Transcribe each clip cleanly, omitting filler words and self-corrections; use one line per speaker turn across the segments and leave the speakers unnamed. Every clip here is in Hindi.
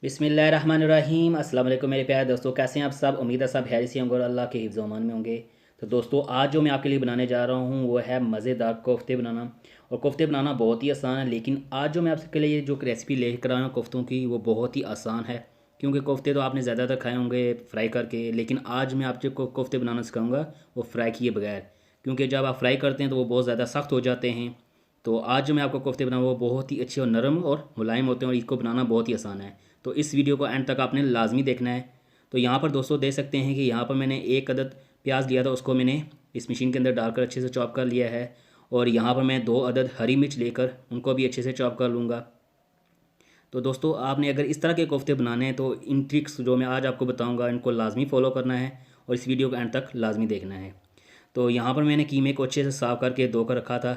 बिस्मिल्लाहिर्रहमानिर्रहीम। अस्सलाम वालेकुम मेरे प्यारे दोस्तों, कैसे हैं आप सब। उम्मीद है सब खैरियत से होंगे और अल्लाह के हिफ्ज़ अमान में होंगे। तो दोस्तों, आज जो मैं आपके लिए बनाने जा रहा हूँ वो है मज़ेदार कोफ्ते बनाना। और कोफ्ते बनाना बहुत ही आसान है, लेकिन आज जो मैं आपके लिए जो रेसिपी लेकर आया हूँ कोफ्तों की, वो बहुत ही आसान है। क्योंकि कोफ्ते तो आपने ज़्यादातर खाए होंगे फ्राई करके, लेकिन आज मैं आपको कोफ्ते बनाना सिखाऊंगा वो फ्राई किए बगैर। क्योंकि जब आप फ्राई करते हैं तो वो बहुत ज़्यादा सख्त हो जाते हैं। तो आज जो मैं आपको कोफ्ते बनाऊँ वो बहुत ही अच्छे और नरम और मुलायम होते हैं, और इसको बनाना बहुत ही आसान है। तो इस वीडियो को एंड तक आपने लाजमी देखना है। तो यहाँ पर दोस्तों देख सकते हैं कि यहाँ पर मैंने एक अदद प्याज लिया था, उसको मैंने इस मशीन के अंदर डालकर अच्छे से चॉप कर लिया है। और यहाँ पर मैं 2 अदद हरी मिर्च लेकर उनको भी अच्छे से चॉप कर लूँगा। तो दोस्तों, आपने अगर इस तरह के कोफ्ते बनाने हैं तो इन ट्रिक्स जो मैं आज आपको बताऊँगा इनको लाजमी फॉलो करना है, और इस वीडियो को एंड तक लाजमी देखना है। तो यहाँ पर मैंने कीमे को अच्छे से साफ़ करके धो कर रखा था।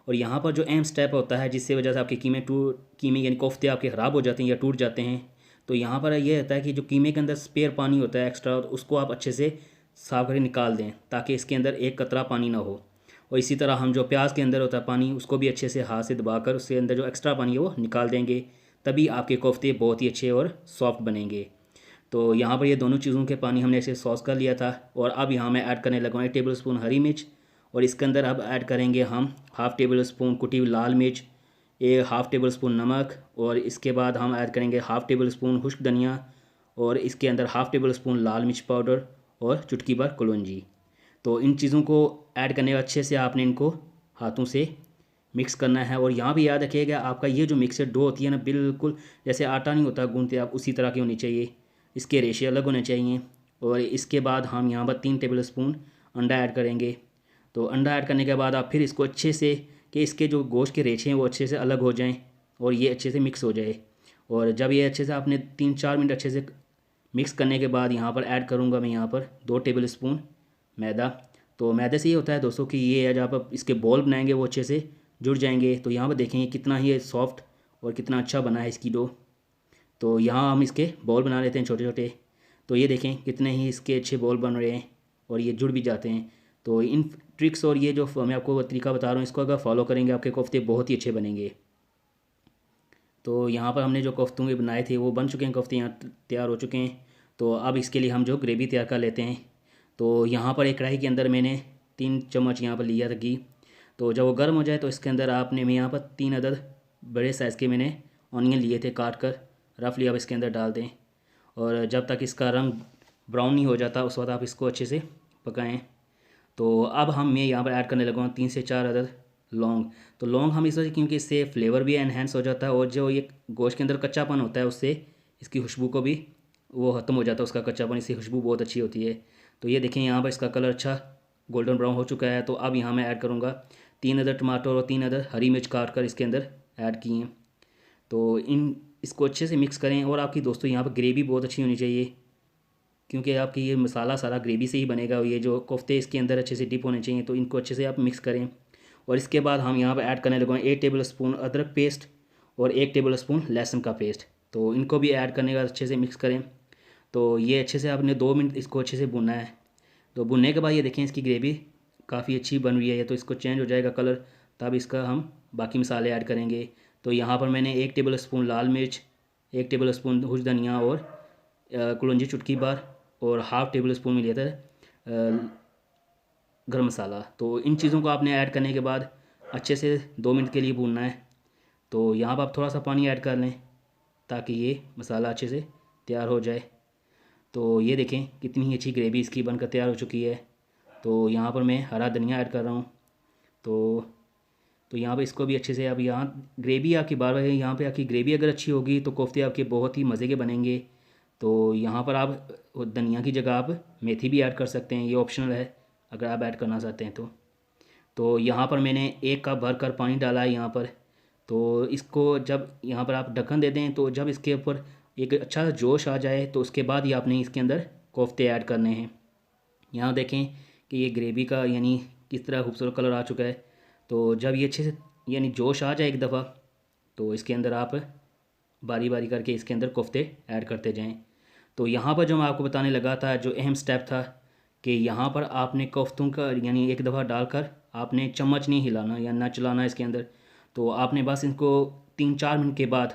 और यहाँ पर जो अहम स्टेप होता है जिससे वजह से आपके कीमे यानी कोफ्ते आपके ख़राब हो जाते हैं या टूट जाते हैं, तो यहाँ पर ये होता है कि जो कीमे के अंदर स्पेयर पानी होता है एक्स्ट्रा, तो उसको आप अच्छे से साफ करके निकाल दें ताकि इसके अंदर एक कतरा पानी ना हो। और इसी तरह हम जो प्याज के अंदर होता है पानी, उसको भी अच्छे से हाथ से दबाकर उसके अंदर जो एक्स्ट्रा पानी है वो निकाल देंगे। तभी आपके कोफ्ते बहुत ही अच्छे और सॉफ्ट बनेंगे। तो यहाँ पर ये दोनों चीज़ों के पानी हमने ऐसे सॉस कर लिया था। और अब यहाँ मैं ऐड करने लगा हूँ 1 टेबल स्पून हरी मिर्च। और इसके अंदर अब ऐड करेंगे हम हाफ़ टेबल स्पून कुटी हुई लाल मिर्च, एक हाफ़ टेबल स्पून नमक, और इसके बाद हम ऐड करेंगे हाफ़ टेबल स्पून खुश्क धनिया, और इसके अंदर हाफ़ टेबल स्पून लाल मिर्च पाउडर और चुटकी भर कलौंजी। तो इन चीज़ों को ऐड करने के बाद अच्छे से आपने इनको हाथों से मिक्स करना है। और यहाँ भी याद रखिएगा, आपका ये जो मिक्सर डो होती है ना, बिल्कुल जैसे आटा नहीं होता गूंथते आप, उसी तरह की होनी चाहिए। इसके रेशे अलग होने चाहिए। और इसके बाद हम यहाँ पर 3 टेबल स्पून अंडा ऐड करेंगे। तो अंडा ऐड करने के बाद आप फिर इसको अच्छे से, कि इसके जो गोश्त के रेशे हैं वो अच्छे से अलग हो जाएं और ये अच्छे से मिक्स हो जाए। और जब ये अच्छे से आपने 3-4 मिनट अच्छे से मिक्स करने के बाद यहाँ पर ऐड करूँगा मैं यहाँ पर 2 टेबल स्पून मैदा। तो मैदे से ये होता है दोस्तों कि ये जब आप इसके बॉल बनाएंगे वो अच्छे से जुड़ जाएंगे। तो यहाँ पर देखेंगे कितना ही सॉफ्ट और कितना अच्छा बना है इसकी डो। तो यहाँ हम इसके बॉल बना लेते हैं छोटे छोटे। तो ये देखें कितने ही इसके अच्छे बॉल बन रहे हैं और ये जुड़ भी जाते हैं। तो इन ट्रिक्स और ये जो मैं आपको तरीका बता रहा हूँ, इसको अगर फॉलो करेंगे आपके कोफ्ते बहुत ही अच्छे बनेंगे। तो यहाँ पर हमने जो कोफ्तों के बनाए थे वो बन चुके हैं, कोफ्ते यहाँ तैयार हो चुके हैं। तो अब इसके लिए हम जो ग्रेवी तैयार कर लेते हैं। तो यहाँ पर एक कढ़ाई के अंदर मैंने 3 चम्मच यहाँ पर लिया था घी। तो जब वो गर्म हो जाए तो इसके अंदर आपने मैं यहाँ पर 3 अदद बड़े साइज़ के मैंने ऑनियन लिए थे काट कर, रफली आप इसके अंदर डाल दें। और जब तक इसका रंग ब्राउन नहीं हो जाता उस वक्त आप इसको अच्छे से पकाएं। तो अब मैं यहाँ पर ऐड करने लगा हूँ 3 से 4 अदद लौंग। तो लौंग हम इस वजह क्योंकि इससे फ्लेवर भी एनहेंस हो जाता है, और जो ये गोश्त के अंदर कच्चापन होता है उससे इसकी खुशबू को भी वो ख़त्म हो जाता है, उसका कच्चापन, इससे खुशबू बहुत अच्छी होती है। तो ये देखें यहाँ पर इसका कलर अच्छा गोल्डन ब्राउन हो चुका है। तो अब यहाँ मैं ऐड करूँगा 3 अदद टमाटर और 3 अदद हरी मिर्च काट कर इसके अंदर ऐड किए हैं। तो इसको अच्छे से मिक्स करें। और आपकी दोस्तों यहाँ पर ग्रेवी बहुत अच्छी होनी चाहिए, क्योंकि आपकी ये मसाला सारा ग्रेवी से ही बनेगा। ये जो कोफ्ते इसके अंदर अच्छे से डिप होने चाहिए, तो इनको अच्छे से आप मिक्स करें। और इसके बाद हम यहाँ पर ऐड करने लगे 1 टेबल स्पून अदरक पेस्ट और 1 टेबल स्पून लहसुन का पेस्ट। तो इनको भी ऐड करने के बाद अच्छे से मिक्स करें। तो ये अच्छे से आपने 2 मिनट इसको अच्छे से भुनना है। तो भुनने के बाद ये देखें इसकी ग्रेवी काफ़ी अच्छी बन रही है, तो इसको चेंज हो जाएगा कलर, तब इसका हम बाकी मसाले ऐड करेंगे। तो यहाँ पर मैंने 1 टेबल स्पून लाल मिर्च, 1 टेबल स्पून खुश धनिया और कलौंजी चुटकी भर और हाफ़ टेबल स्पून में लिया था गरम मसाला। तो इन चीज़ों को आपने ऐड करने के बाद अच्छे से 2 मिनट के लिए भूनना है। तो यहाँ पर आप थोड़ा सा पानी ऐड कर लें ताकि ये मसाला अच्छे से तैयार हो जाए। तो ये देखें कितनी ही अच्छी ग्रेवी इसकी बनकर तैयार हो चुकी है। तो यहाँ पर मैं हरा धनिया ऐड कर रहा हूँ। तो यहाँ पे इसको भी अच्छे से, अब यहाँ ग्रेवी आपकी बार बार यहाँ पे आपकी ग्रेवी अगर अच्छी होगी तो कोफ्ते आपके बहुत ही मज़े के बनेंगे। तो यहाँ पर आप धनिया की जगह आप मेथी भी ऐड कर सकते हैं, ये ऑप्शनल है अगर आप ऐड करना चाहते हैं तो यहाँ पर मैंने 1 कप भर कर पानी डाला है यहाँ पर। तो इसको जब यहाँ पर आप ढक्कन दे दें, तो जब इसके ऊपर एक अच्छा जोश आ जाए तो उसके बाद ही आपने इसके अंदर कोफ्ते ऐड करने हैं। यहाँ देखें कि ये ग्रेवी का यानी किस तरह खूबसूरत कलर आ चुका है। तो जब ये अच्छे से यानी जोश आ जाए एक दफ़ा, तो इसके अंदर आप बारी बारी करके इसके अंदर कोफ्ते ऐड करते जाएं। तो यहाँ पर जो मैं आपको बताने लगा था, जो अहम स्टेप था कि यहाँ पर आपने कोफ्तों का यानी एक दफ़ा डालकर आपने चम्मच नहीं हिलाना या ना चलाना इसके अंदर। तो आपने बस इनको 3-4 मिनट के बाद